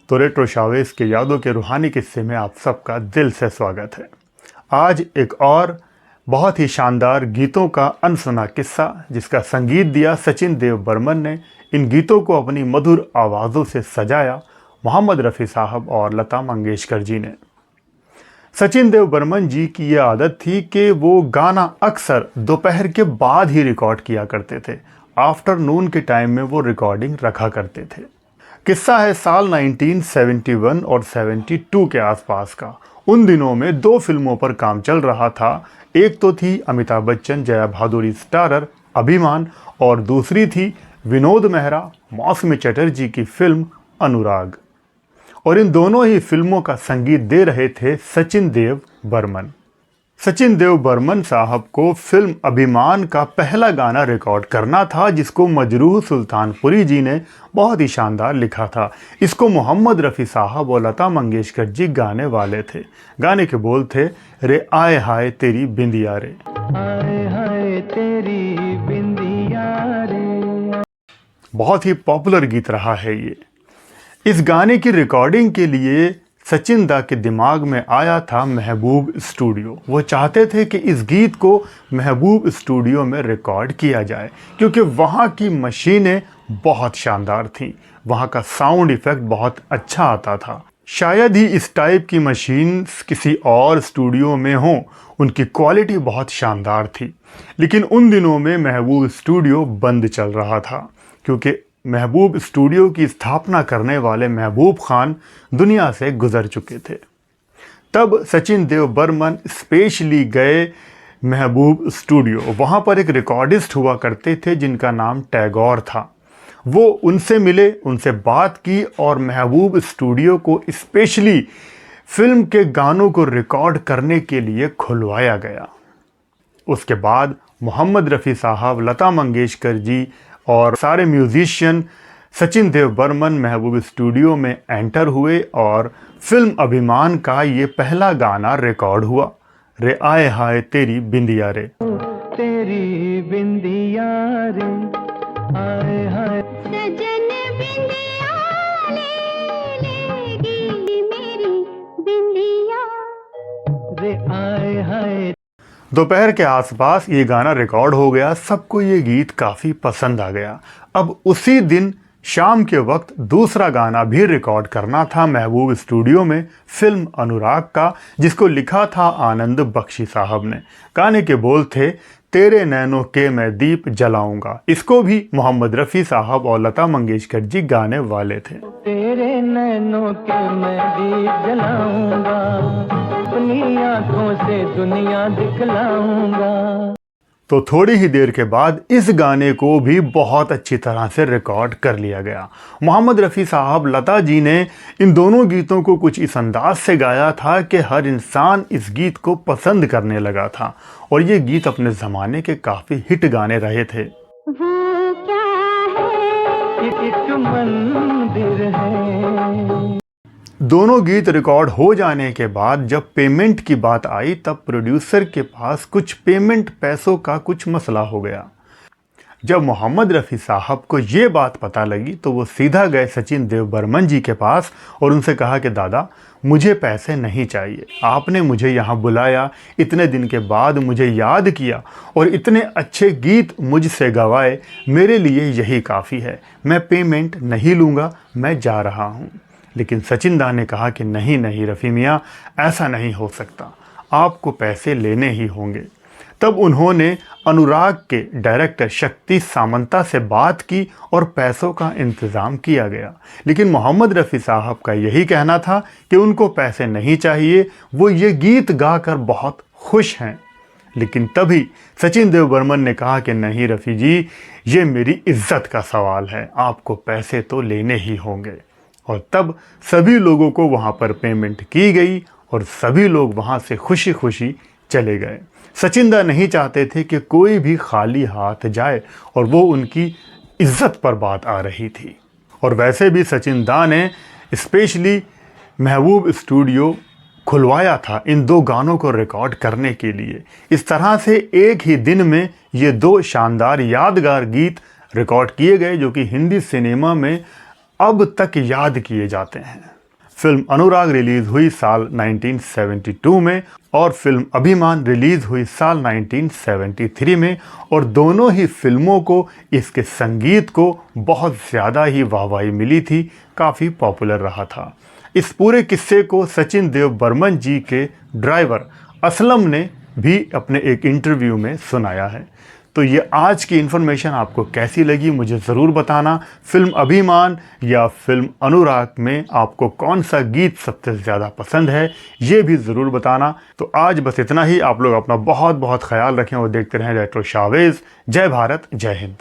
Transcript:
तो retro Chavez के यादों के रूहानी किस्से में आप सबका दिल से स्वागत है। आज एक और बहुत ही शानदार गीतों का अनसुना किस्सा जिसका संगीत दिया सचिन देव बर्मन ने। इन गीतों को अपनी मधुर आवाज़ों से सजाया मोहम्मद रफ़ी साहब और लता मंगेशकर जी ने। सचिन देव बर्मन जी की ये आदत थी कि वो गाना अक्सर दोपहर के बाद ही रिकॉर्ड किया करते थे। आफ्टरनून के टाइम में वो रिकॉर्डिंग रखा करते थे। किस्सा है साल 1971 और 72 के आसपास का। उन दिनों में दो फिल्मों पर काम चल रहा था। एक तो थी अमिताभ बच्चन जया भादुरी स्टारर अभिमान और दूसरी थी विनोद मेहरा मौसमी चटर्जी की फिल्म अनुराग। और इन दोनों ही फिल्मों का संगीत दे रहे थे सचिन देव बर्मन। सचिन देव बर्मन साहब को फिल्म अभिमान का पहला गाना रिकॉर्ड करना था जिसको मजरूह सुल्तानपुरी जी ने बहुत ही शानदार लिखा था। इसको मोहम्मद रफ़ी साहब और लता मंगेशकर जी गाने वाले थे। गाने के बोल थे रे आए हाय तेरी बिंदिया रे, आए हाय तेरी बिंदिया रे। बहुत ही पॉपुलर गीत रहा है ये। इस गाने की रिकॉर्डिंग के लिए सचिन दा के दिमाग में आया था महबूब स्टूडियो। वो चाहते थे कि इस गीत को महबूब स्टूडियो में रिकॉर्ड किया जाए क्योंकि वहाँ की मशीनें बहुत शानदार थीं। वहाँ का साउंड इफ़ेक्ट बहुत अच्छा आता था। शायद ही इस टाइप की मशीन किसी और स्टूडियो में हो। उनकी क्वालिटी बहुत शानदार थी। लेकिन उन दिनों में महबूब स्टूडियो बंद चल रहा था क्योंकि महबूब स्टूडियो की स्थापना करने वाले महबूब खान दुनिया से गुजर चुके थे। तब सचिन देव बर्मन स्पेशली गए महबूब स्टूडियो। वहाँ पर एक रिकॉर्डिस्ट हुआ करते थे जिनका नाम टैगोर था। वो उनसे मिले, उनसे बात की और महबूब स्टूडियो को स्पेशली फिल्म के गानों को रिकॉर्ड करने के लिए खुलवाया गया। उसके बाद मोहम्मद रफ़ी साहब, लता मंगेशकर जी और सारे म्यूजिशियन सचिन देव बर्मन महबूब स्टूडियो में एंटर हुए और फिल्म अभिमान का ये पहला गाना रिकॉर्ड हुआ। रे आए हाय तेरी बिंदिया रे, तेरी बिंदिया रे, आए हाय सजन बिंदिया लेगी मेरी बिंदिया रे, आए हाय। दोपहर के आसपास ये गाना रिकॉर्ड हो गया। सबको ये गीत काफ़ी पसंद आ गया। अब उसी दिन शाम के वक्त दूसरा गाना भी रिकॉर्ड करना था महबूब स्टूडियो में फिल्म अनुराग का, जिसको लिखा था आनंद बख्शी साहब ने। गाने के बोल थे तेरे नैनों के मैं दीप जलाऊंगा। इसको भी मोहम्मद रफ़ी साहब और लता मंगेशकर जी गाने वाले थे। तेरे नैनों के मैं दीप जलाऊंगा, अपनी आंखों से दुनिया दिखलाऊंगा। तो थोड़ी ही देर के बाद इस गाने को भी बहुत अच्छी तरह से रिकॉर्ड कर लिया गया। मोहम्मद रफ़ी साहब, लता जी ने इन दोनों गीतों को कुछ इस अंदाज से गाया था कि हर इंसान इस गीत को पसंद करने लगा था और ये गीत अपने ज़माने के काफ़ी हिट गाने रहे थे। वो क्या है? एक मंदिर है। दोनों गीत रिकॉर्ड हो जाने के बाद जब पेमेंट की बात आई तब प्रोड्यूसर के पास कुछ पेमेंट पैसों का कुछ मसला हो गया। जब मोहम्मद रफ़ी साहब को ये बात पता लगी तो वो सीधा गए सचिन देव बर्मन जी के पास और उनसे कहा कि दादा मुझे पैसे नहीं चाहिए। आपने मुझे यहाँ बुलाया, इतने दिन के बाद मुझे याद किया और इतने अच्छे गीत मुझसे गवाए, मेरे लिए यही काफ़ी है। मैं पेमेंट नहीं लूँगा, मैं जा रहा हूँ। लेकिन सचिन दा ने कहा कि नहीं नहीं रफ़ी मियाँ, ऐसा नहीं हो सकता, आपको पैसे लेने ही होंगे। तब उन्होंने अनुराग के डायरेक्टर शक्ति सामंता से बात की और पैसों का इंतज़ाम किया गया। लेकिन मोहम्मद रफ़ी साहब का यही कहना था कि उनको पैसे नहीं चाहिए, वो ये गीत गाकर बहुत खुश हैं। लेकिन तभी सचिन देव बर्मन ने कहा कि नहीं रफ़ी जी, ये मेरी इज्जत का सवाल है, आपको पैसे तो लेने ही होंगे। और तब सभी लोगों को वहाँ पर पेमेंट की गई और सभी लोग वहाँ से खुशी खुशी चले गए। सचिन दा नहीं चाहते थे कि कोई भी खाली हाथ जाए और वो उनकी इज्जत पर बात आ रही थी। और वैसे भी सचिन दा ने स्पेशली महबूब स्टूडियो खुलवाया था इन दो गानों को रिकॉर्ड करने के लिए। इस तरह से एक ही दिन में ये दो शानदार यादगार गीत रिकॉर्ड किए गए जो कि हिंदी सिनेमा में अब तक याद किए जाते हैं। फिल्म अनुराग रिलीज हुई साल 1972 में और फिल्म अभिमान रिलीज हुई साल 1973 में, और दोनों ही फिल्मों को इसके संगीत को बहुत ज़्यादा ही वाहवाही मिली थी, काफ़ी पॉपुलर रहा था। इस पूरे किस्से को सचिन देव बर्मन जी के ड्राइवर असलम ने भी अपने एक इंटरव्यू में सुनाया है। तो ये आज की इन्फॉर्मेशन आपको कैसी लगी मुझे ज़रूर बताना। फिल्म अभिमान या फिल्म अनुराग में आपको कौन सा गीत सबसे ज़्यादा पसंद है, ये भी ज़रूर बताना। तो आज बस इतना ही। आप लोग अपना बहुत बहुत ख्याल रखें और देखते रहें रेट्रो शावेज़। जय भारत, जय हिंद।